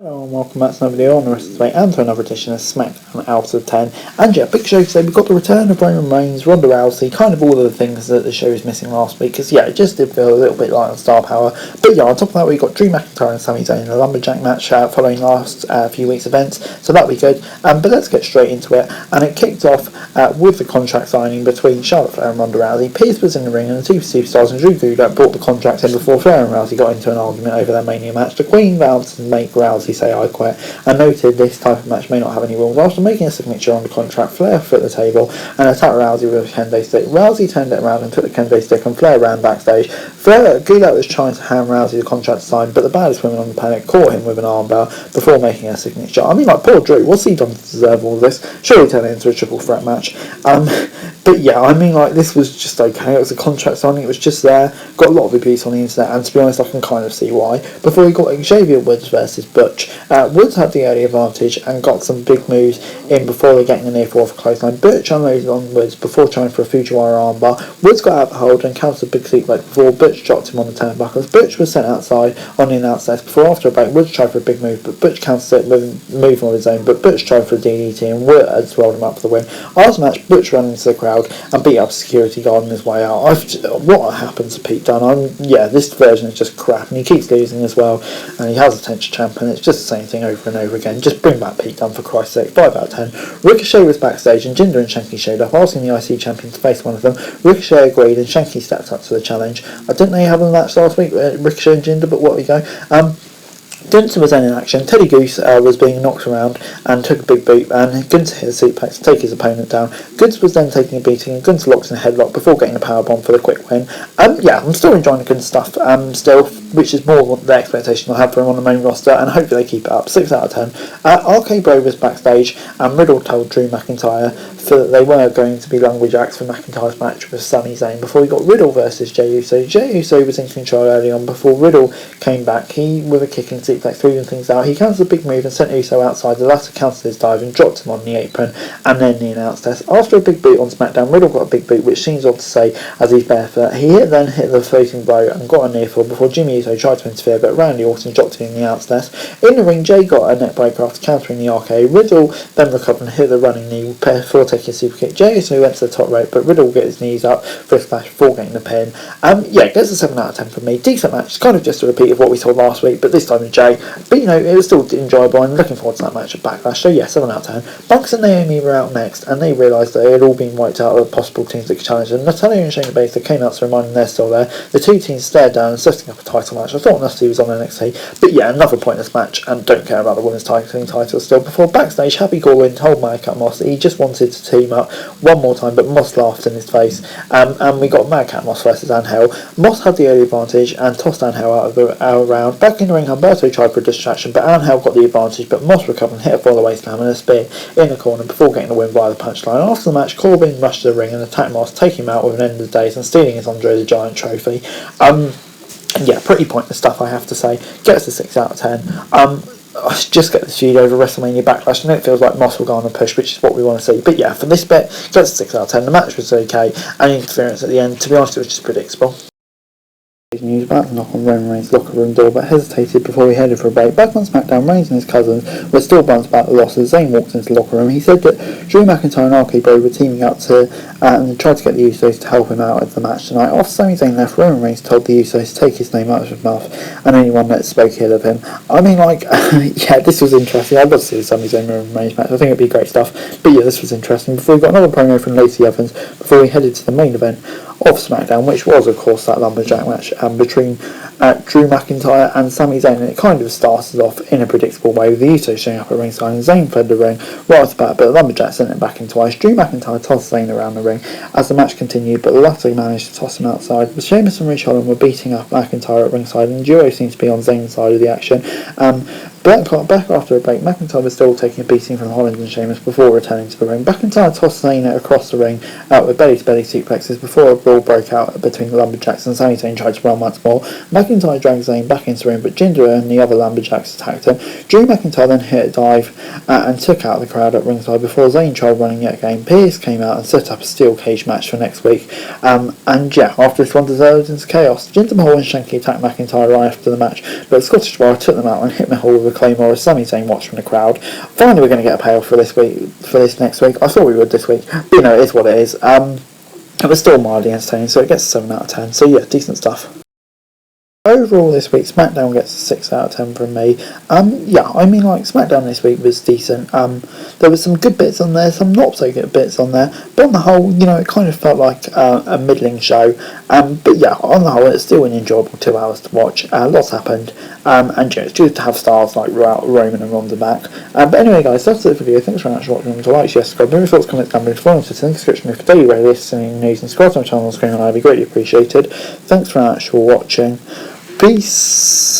Hello and welcome back to another video on the rest of today and to another edition of Smackdown Out of 10. And yeah, big show today. We've got the return of Roman Reigns, Ronda Rousey, kind of all of the things that the show was missing last week, because yeah, it just did feel a little bit light on star power. But yeah, on top of that we've got Drew McIntyre and Sami Zayn in a lumberjack match following last few weeks' events, so that'll be good. But let's get straight into it, and it kicked off with the contract signing between Charlotte Flair and Ronda Rousey. Pierce was in the ring and the two superstars and Drew Gulak brought the contract in before Flair and Rousey got into an argument over their Mania match. The Queen vowed to make Rousey say I quit, and noted this type of match may not have any rules. After making a signature on the contract, Flair foot the table and attacked Rousey with a kendo stick. Rousey turned it around and took the kendo stick, and Flair ran backstage. Gulak was trying to hand Rousey the contract to sign, but the baddest women on the planet caught him with an armbar before making a signature. I mean, like, poor Drew, what's he done to deserve all of this? Surely turn it into a triple threat match. But yeah, I mean, like, this was just okay. It was a contract signing, it was just there. Got a lot of abuse on the internet, and to be honest, I can kind of see why. Before we got Xavier Woods versus Butch, Woods had the early advantage and got some big moves in before they getting a near fall for clothesline. Butch unloaded on Woods before trying for a Fujiwara armbar. Woods got out of the hold and countered a big suplex before Butch dropped him on the turnbuckles. Butch was sent outside on the announce desk before, after a break, Woods tried for a big move, but Butch countered it with a move on his own, but Butch tried for a DDT and Woods rolled him up for the win. After the match, Butch ran into the crowd and beat up a security guard on his way out. What happened to Pete Dunne? Yeah, this version is just crap, and he keeps losing as well, and he has a tension champ, and it's just the same thing over and over again. Just bring back Pete Dunne, for Christ's sake. 5 out of 10. Ricochet was backstage and Jinder and Shanky showed up, asking the IC champion to face one of them. Ricochet agreed and Shanky stepped up to the challenge. I didn't know you had a match last week, Ricochet and Jinder, but what we go. Gunther was then in action. Teddy Goose was being knocked around and took a big boot, and Gunther hit a suplex to take his opponent down. Goods was then taking a beating and Gunther locked in a headlock before getting a powerbomb for the quick win. Yeah, I'm still enjoying the good stuff still, which is more than the expectation I have for him on the main roster, and hopefully they keep it up. 6 out of 10. RK Bro was backstage and Riddle told Drew McIntyre that they were going to be lumberjacks for McIntyre's match with Sami Zayn before we got Riddle versus Jey Uso. Jey Uso was in control early on before Riddle came back. He, with a kick and suplex, threw things out. He countered a big move and sent Uso outside. The latter countered his dive and dropped him on the apron and then the announce desk. After a big boot on SmackDown, Riddle got a big boot, which seems odd to say as he's barefoot. He then hit the floating blow and got a near fall before Jimmy Uso tried to interfere, but Randy Orton dropped him in the announce desk. In the ring, Jey got a neck breaker after countering the RKO. Riddle then recovered and hit the running knee before taking a super kick. Jey Uso went to the top rope, but Riddle get his knees up for a splash before getting the pin. Yeah, it gets a 7 out of 10 from me. Decent match. It's kind of just a repeat of what we saw last week, but this time with Jey. But you know, it was still enjoyable and looking forward to that match at Backlash. So yeah, 7 out of 10. Bucks and Naomi were out next, and they realised that they had all been wiped out of the possible teams that could challenge them. Natalia and Shayna Baszler came out to remind them they're still there. The two teams stared down and setting up a title match. I thought Nasty was on NXT, but yeah, another pointless match, and don't care about the women's title still. Before backstage, Happy Galloway told Madcap Moss that he just wanted to team up one more time, but Moss laughed in his face, and we got Madcap Moss versus Angel. Moss had the early advantage and tossed Angel out of the round. Back in the ring, Humberto tried for a distraction, but Angel got the advantage, but Moss recovered and hit a follow-away slam and a spear in the corner before getting the win via the punchline. After the match, Corbin rushed to the ring and attacked Moss, taking him out with an end of the days and stealing his Andre the Giant trophy. Yeah, pretty pointless stuff, I have to say. Gets a 6 out of 10. Just get the feud over WrestleMania Backlash, and it feels like Moss will go on a push, which is what we want to see. But yeah, for this bit, gets a 6 out of 10. The match was okay, and the interference at the end, to be honest, it was just predictable. News about to knock on Roman Reigns' locker room door, but hesitated before he headed for a break. Back on SmackDown, Reigns and his cousins were still blunt about the loss as Zayn walked into the locker room. He said that Drew McIntyre and RK Bro were teaming up and tried to get the Usos to help him out of the match tonight. After Sami Zayn left, Roman Reigns told the Usos to take his name out of his mouth and anyone that spoke ill of him. I mean, like, yeah, this was interesting. I'd love to see the Sami Zayn Roman Reigns match. I think it'd be great stuff. But yeah, this was interesting. Before we got another promo from Lacey Evans before we headed to the main event of SmackDown, which was, of course, that lumberjack match between Drew McIntyre and Sami Zayn, and it kind of started off in a predictable way with the Usos showing up at ringside and Zayn fled the ring right off the bat, but the lumberjack sent it back in twice. Drew McIntyre tossed Zayn around the ring as the match continued, but luckily managed to toss him outside. But Sheamus and Rich Holland were beating up McIntyre at ringside, and the duo seemed to be on Zayn's side of the action. Back after a break, McIntyre was still taking a beating from Holland and Sheamus before returning to the ring. McIntyre tossed Zayn across the ring with belly-to-belly suplexes before a brawl broke out between the Lumberjacks and Sami Zayn tried to run once more. McIntyre dragged Zayn back into the ring, but Jinder and the other Lumberjacks attacked him. Drew McIntyre then hit a dive and took out the crowd at ringside before Zayn tried running yet again. Pearce came out and set up a steel cage match for next week. And yeah, after this one deserved into chaos. Jinder Mahal and Shanky attacked McIntyre right after the match, but Scottish Warrior took them out and hit Mahal with a Claymore as Sami Zayn watched from the crowd. Finally, we're going to get a payoff for this next week. I thought we would this week, but you know, it is what it is. It was still mildly entertaining, so it gets a 7 out of 10. So yeah, decent stuff. Overall this week, SmackDown gets a 6 out of 10 from me. Yeah, I mean, like, SmackDown this week was decent. There was some good bits on there, some not so good bits on there, but on the whole, you know, it kind of felt like a middling show. But yeah, on the whole, it's still an enjoyable 2 hours to watch. Lots happened, and you know, it's good to have stars like Roman and Ronda back. But anyway, guys, that's it for the video. Thanks very much for watching. To like, share, subscribe, leave your thoughts, comments, down below, follow us in the description for daily radio listening news, and subscribe to my channel on screen, and I'd be greatly appreciated. Thanks very much for watching. Peace.